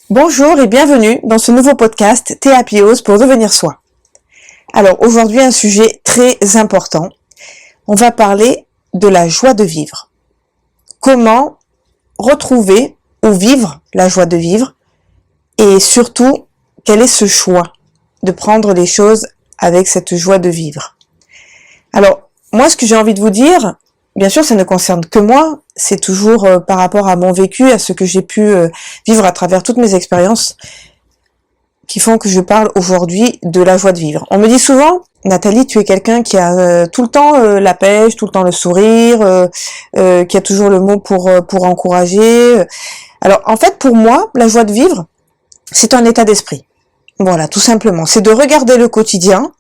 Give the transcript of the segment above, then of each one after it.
Bonjour et bienvenue dans ce nouveau podcast Théapiose pour devenir soi. Alors aujourd'hui un sujet très important. On va parler de la joie de vivre. Comment retrouver ou vivre la joie de vivre et surtout quel est ce choix de prendre les choses avec cette joie de vivre. Alors moi ce que j'ai envie de vous dire, bien sûr ça ne concerne que moi, c'est toujours par rapport à mon vécu, à ce que j'ai pu vivre à travers toutes mes expériences qui font que je parle aujourd'hui de la joie de vivre. On me dit souvent, Nathalie, tu es quelqu'un qui a tout le temps la pêche, tout le temps le sourire, qui a toujours le mot pour encourager. Alors en fait pour moi, la joie de vivre, c'est un état d'esprit. Voilà, tout simplement. C'est de regarder le quotidien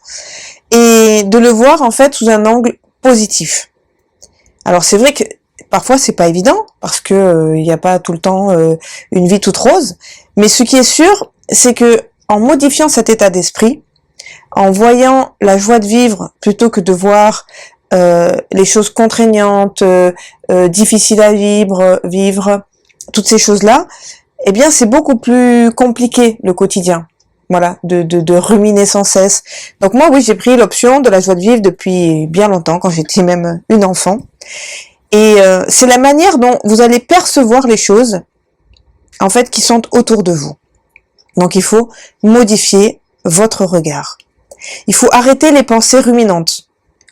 et de le voir en fait sous un angle positif. Alors c'est vrai que parfois c'est pas évident parce que il n'y a pas tout le temps une vie toute rose, mais ce qui est sûr, c'est que en modifiant cet état d'esprit, en voyant la joie de vivre plutôt que de voir les choses contraignantes, difficiles à vivre, toutes ces choses-là, eh bien c'est beaucoup plus compliqué le quotidien. Voilà, de ruminer sans cesse. Donc moi, oui, j'ai pris l'option de la joie de vivre depuis bien longtemps, quand j'étais même une enfant. Et c'est la manière dont vous allez percevoir les choses, en fait, qui sont autour de vous. Donc il faut modifier votre regard. Il faut arrêter les pensées ruminantes.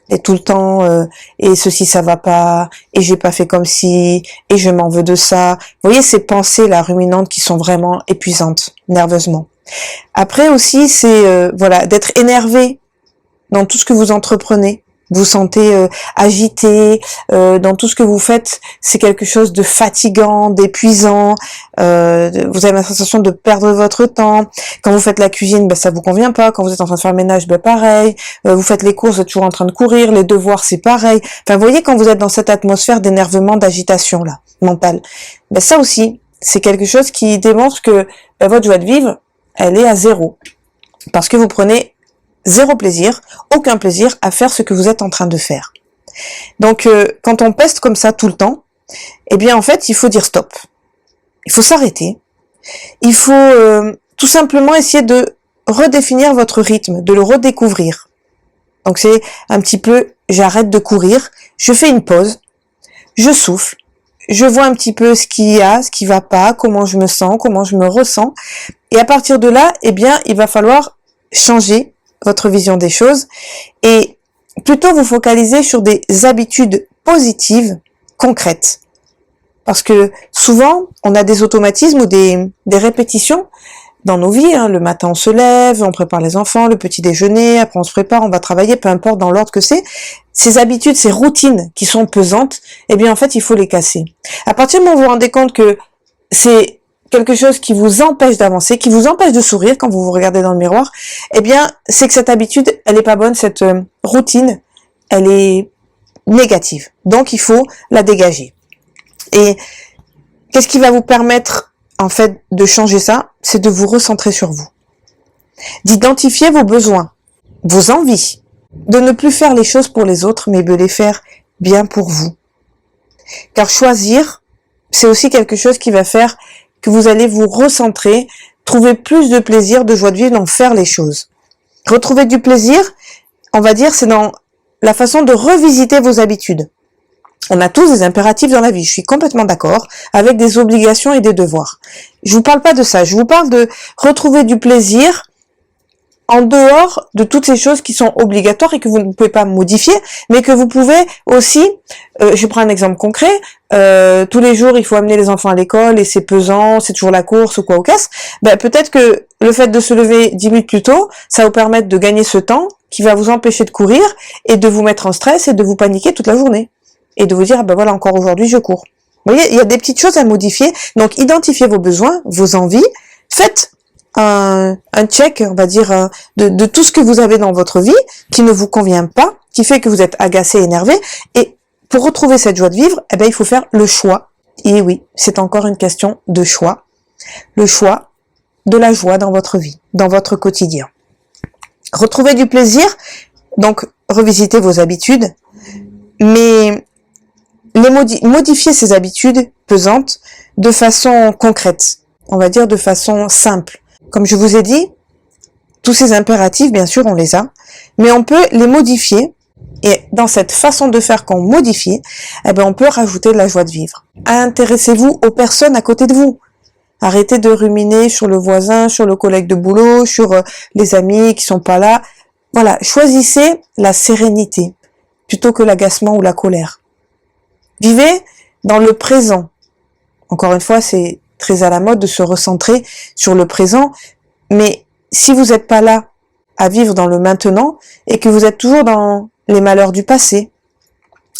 Et tout le temps, et ceci ça va pas, et j'ai pas fait comme si, et je m'en veux de ça. Vous voyez ces pensées-là ruminantes qui sont vraiment épuisantes, nerveusement. Après aussi, c'est voilà, d'être énervé dans tout ce que vous entreprenez. Vous sentez agité, dans tout ce que vous faites, c'est quelque chose de fatigant, d'épuisant, vous avez la sensation de perdre votre temps. Quand vous faites la cuisine, ben, ça vous convient pas. Quand vous êtes en train de faire le ménage, ben, pareil. Vous faites les courses, vous êtes toujours en train de courir, les devoirs, c'est pareil. Enfin, vous voyez, quand vous êtes dans cette atmosphère d'énervement, d'agitation là, mentale, ben, ça aussi, c'est quelque chose qui démontre que ben, votre joie de vivre, elle est à zéro. Parce que vous prenez zéro plaisir, aucun plaisir à faire ce que vous êtes en train de faire. Donc, quand on peste comme ça tout le temps, eh bien, en fait, il faut dire stop. Il faut s'arrêter. Il faut tout simplement essayer de redéfinir votre rythme, de le redécouvrir. Donc, c'est un petit peu, j'arrête de courir, je fais une pause, je souffle, je vois un petit peu ce qu'il y a, ce qui va pas, comment je me sens, comment je me ressens. Et à partir de là, eh bien, il va falloir changer votre vision des choses et plutôt vous focaliser sur des habitudes positives, concrètes. Parce que souvent, on a des automatismes ou des répétitions dans nos vies. Hein. Le matin, on se lève, on prépare les enfants, le petit déjeuner, après on se prépare, on va travailler, peu importe dans l'ordre que c'est. Ces habitudes, ces routines qui sont pesantes, eh bien en fait, il faut les casser. À partir du moment où vous vous rendez compte que c'est quelque chose qui vous empêche d'avancer, qui vous empêche de sourire quand vous vous regardez dans le miroir, eh bien, c'est que cette habitude, elle est pas bonne, cette routine, elle est négative. Donc, il faut la dégager. Et qu'est-ce qui va vous permettre, en fait, de changer ça? C'est de vous recentrer sur vous. D'identifier vos besoins, vos envies, de ne plus faire les choses pour les autres, mais de les faire bien pour vous. Car choisir, c'est aussi quelque chose qui va faire que vous allez vous recentrer, trouver plus de plaisir, de joie de vivre dans faire les choses. Retrouver du plaisir, on va dire, c'est dans la façon de revisiter vos habitudes. On a tous des impératifs dans la vie, je suis complètement d'accord, avec des obligations et des devoirs. Je vous parle pas de ça, je vous parle de retrouver du plaisir en dehors de toutes ces choses qui sont obligatoires et que vous ne pouvez pas modifier, mais que vous pouvez aussi, je prends un exemple concret, tous les jours il faut amener les enfants à l'école et c'est pesant, c'est toujours la course ou quoi au casse, ben, peut-être que le fait de se lever 10 minutes plus tôt, ça va vous permettre de gagner ce temps qui va vous empêcher de courir et de vous mettre en stress et de vous paniquer toute la journée. Et de vous dire, ben voilà, encore aujourd'hui je cours. Vous voyez, il y a des petites choses à modifier, donc identifiez vos besoins, vos envies, faites un check, on va dire, de tout ce que vous avez dans votre vie qui ne vous convient pas, qui fait que vous êtes agacé, énervé. Et pour retrouver cette joie de vivre, eh ben, il faut faire le choix. Et oui, c'est encore une question de choix. Le choix de la joie dans votre vie, dans votre quotidien. Retrouver du plaisir, donc revisiter vos habitudes, mais modifier ces habitudes pesantes de façon concrète, on va dire de façon simple. Comme je vous ai dit, tous ces impératifs, bien sûr, on les a, mais on peut les modifier. Et dans cette façon de faire qu'on modifie, eh ben, on peut rajouter de la joie de vivre. Intéressez-vous aux personnes à côté de vous. Arrêtez de ruminer sur le voisin, sur le collègue de boulot, sur les amis qui sont pas là. Voilà, choisissez la sérénité plutôt que l'agacement ou la colère. Vivez dans le présent. Encore une fois, c'est très à la mode de se recentrer sur le présent, mais si vous n'êtes pas là à vivre dans le maintenant et que vous êtes toujours dans les malheurs du passé,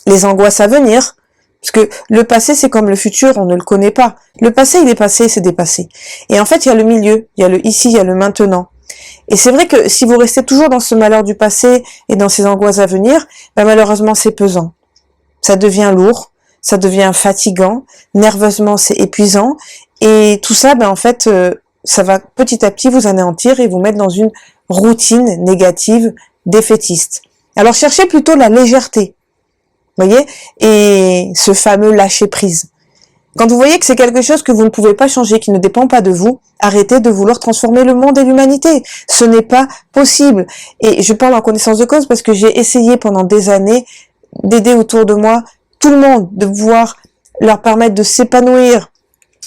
les angoisses à venir, parce que le passé c'est comme le futur, on ne le connaît pas. Le passé il est passé, c'est dépassé. Et en fait il y a le milieu, il y a le ici, il y a le maintenant. Et c'est vrai que si vous restez toujours dans ce malheur du passé et dans ces angoisses à venir, ben malheureusement c'est pesant. Ça devient lourd, ça devient fatigant, nerveusement c'est épuisant, et tout ça, ben en fait, ça va petit à petit vous anéantir et vous mettre dans une routine négative, défaitiste. Alors cherchez plutôt la légèreté, voyez, et ce fameux lâcher prise. Quand vous voyez que c'est quelque chose que vous ne pouvez pas changer, qui ne dépend pas de vous, arrêtez de vouloir transformer le monde et l'humanité. Ce n'est pas possible. Et je parle en connaissance de cause parce que j'ai essayé pendant des années d'aider autour de moi tout le monde, de pouvoir leur permettre de s'épanouir,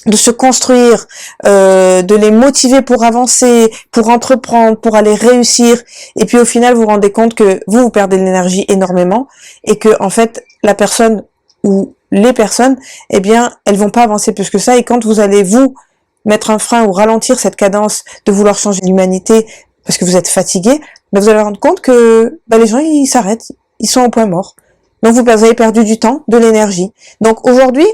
de se construire, de les motiver pour avancer, pour entreprendre, pour aller réussir. Et puis au final, vous vous rendez compte que vous perdez de l'énergie énormément et que en fait, la personne ou les personnes, eh bien, elles vont pas avancer plus que ça. Et quand vous allez vous mettre un frein ou ralentir cette cadence de vouloir changer l'humanité parce que vous êtes fatigué, ben vous allez vous rendre compte que les gens ils s'arrêtent, ils sont au point mort. Donc vous avez perdu du temps, de l'énergie. Donc aujourd'hui,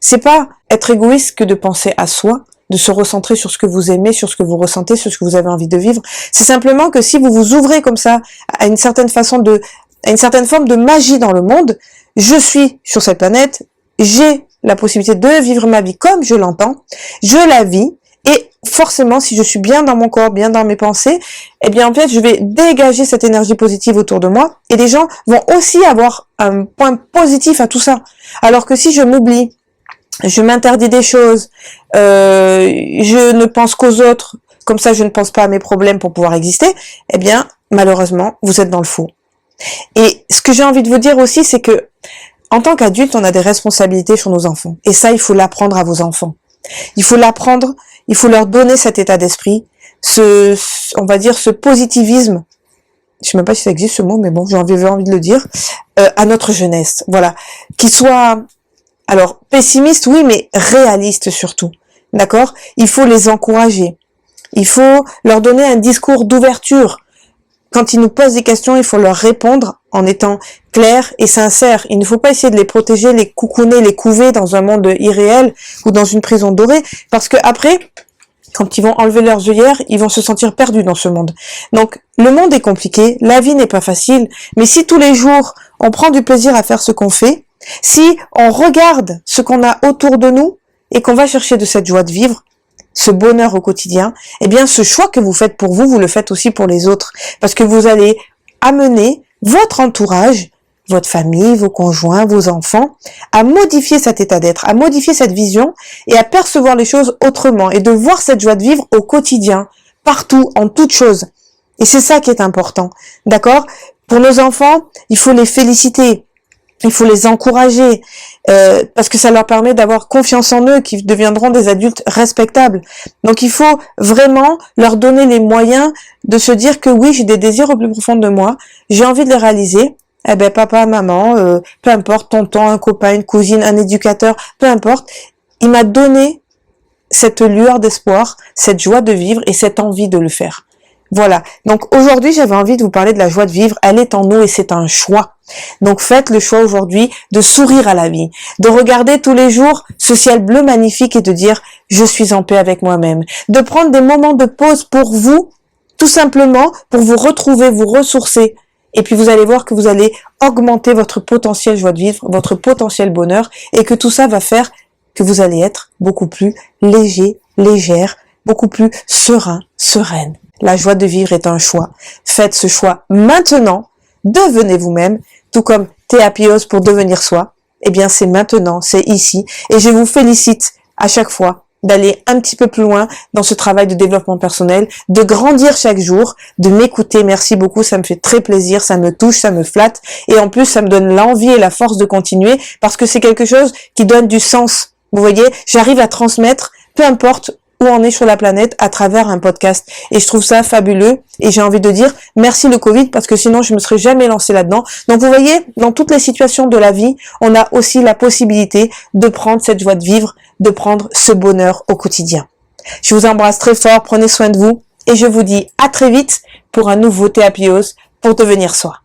c'est pas être égoïste que de penser à soi, de se recentrer sur ce que vous aimez, sur ce que vous ressentez, sur ce que vous avez envie de vivre. C'est simplement que si vous vous ouvrez comme ça à une certaine forme de magie dans le monde, je suis sur cette planète, j'ai la possibilité de vivre ma vie comme je l'entends, je la vis, et forcément, si je suis bien dans mon corps, bien dans mes pensées, eh bien en fait, je vais dégager cette énergie positive autour de moi, et les gens vont aussi avoir un point positif à tout ça. Alors que si je m'oublie, je m'interdis des choses, je ne pense qu'aux autres, comme ça je ne pense pas à mes problèmes pour pouvoir exister, eh bien malheureusement vous êtes dans le faux. Et ce que j'ai envie de vous dire aussi, c'est que en tant qu'adulte, on a des responsabilités sur nos enfants. Et ça, il faut l'apprendre à vos enfants. Il faut l'apprendre, il faut leur donner cet état d'esprit, on va dire ce positivisme, je sais même pas si ça existe ce mot, mais bon, j'avais envie de le dire, à notre jeunesse. Voilà, qui soit alors, pessimiste, oui, mais réaliste surtout. D'accord? Il faut les encourager. Il faut leur donner un discours d'ouverture. Quand ils nous posent des questions, il faut leur répondre en étant clair et sincère. Il ne faut pas essayer de les protéger, les coucouner, les couver dans un monde irréel ou dans une prison dorée, parce que après, quand ils vont enlever leurs œillères, ils vont se sentir perdus dans ce monde. Donc, le monde est compliqué, la vie n'est pas facile, mais si tous les jours, on prend du plaisir à faire ce qu'on fait, si on regarde ce qu'on a autour de nous et qu'on va chercher de cette joie de vivre, ce bonheur au quotidien, eh bien ce choix que vous faites pour vous, vous le faites aussi pour les autres. Parce que vous allez amener votre entourage, votre famille, vos conjoints, vos enfants, à modifier cet état d'être, à modifier cette vision et à percevoir les choses autrement et de voir cette joie de vivre au quotidien, partout, en toutes choses. Et c'est ça qui est important, d'accord? Pour nos enfants, il faut les féliciter. Il faut les encourager parce que ça leur permet d'avoir confiance en eux, qu'ils deviendront des adultes respectables. Donc il faut vraiment leur donner les moyens de se dire que oui, j'ai des désirs au plus profond de moi, j'ai envie de les réaliser. Eh ben papa, maman, peu importe, tonton, un copain, une cousine, un éducateur, peu importe, il m'a donné cette lueur d'espoir, cette joie de vivre et cette envie de le faire. Voilà. Donc aujourd'hui, j'avais envie de vous parler de la joie de vivre. Elle est en nous et c'est un choix. Donc faites le choix aujourd'hui de sourire à la vie, de regarder tous les jours ce ciel bleu magnifique et de dire je suis en paix avec moi-même, de prendre des moments de pause pour vous, tout simplement pour vous retrouver, vous ressourcer. Et puis vous allez voir que vous allez augmenter votre potentiel joie de vivre, votre potentiel bonheur et que tout ça va faire que vous allez être beaucoup plus léger, légère, beaucoup plus serein, sereine. La joie de vivre est un choix. Faites ce choix maintenant devenez vous-même, tout comme Théapios pour devenir soi. Eh bien, c'est maintenant, c'est ici. Et je vous félicite à chaque fois d'aller un petit peu plus loin dans ce travail de développement personnel, de grandir chaque jour, de m'écouter. Merci beaucoup, ça me fait très plaisir, ça me touche, ça me flatte. Et en plus, ça me donne l'envie et la force de continuer parce que c'est quelque chose qui donne du sens. Vous voyez, j'arrive à transmettre, peu importe où on est sur la planète, à travers un podcast. Et je trouve ça fabuleux. Et j'ai envie de dire merci le Covid parce que sinon je me serais jamais lancée là-dedans. Donc vous voyez, dans toutes les situations de la vie, on a aussi la possibilité de prendre cette joie de vivre, de prendre ce bonheur au quotidien. Je vous embrasse très fort, prenez soin de vous et je vous dis à très vite pour un nouveau Théapios pour devenir soi.